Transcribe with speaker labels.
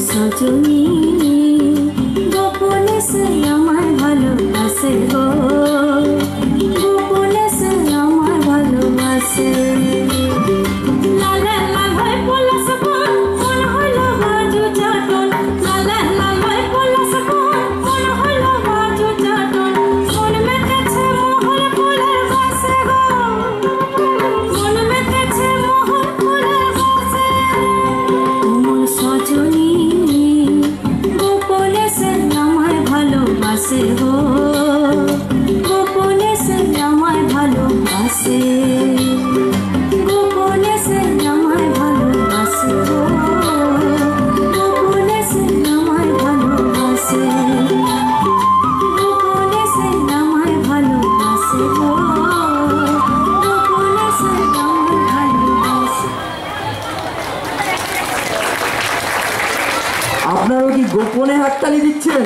Speaker 1: সজনী গোপনে সে আমায় ভালোবাসে গো, গোপনে সে আমায় ভালোবাসে। লালে লালে পলাশ বন মন হইল বাজু চাটন, লালে লালে পলাশ বন মন হইল বাজু চাটন। মন মেতেছে মোহর ফুলের বাসে গো, মন মেতেছে মোহর ফুলের বাসে। আমার সজনী গোপনে সে আমায় ভালোবাসে গো, গোপনে সে আমায় ভালোবাসে, গোপনে সে আমায় ভালোবাসে গো, গোপনে সে আমায় ভালোবাসে, গোপনে সে আমায় ভালোবাসে গো, গোপনে সে আমায় ভালোবাসে।
Speaker 2: আপনারা কি গোপনে হাততালি দিচ্ছেন?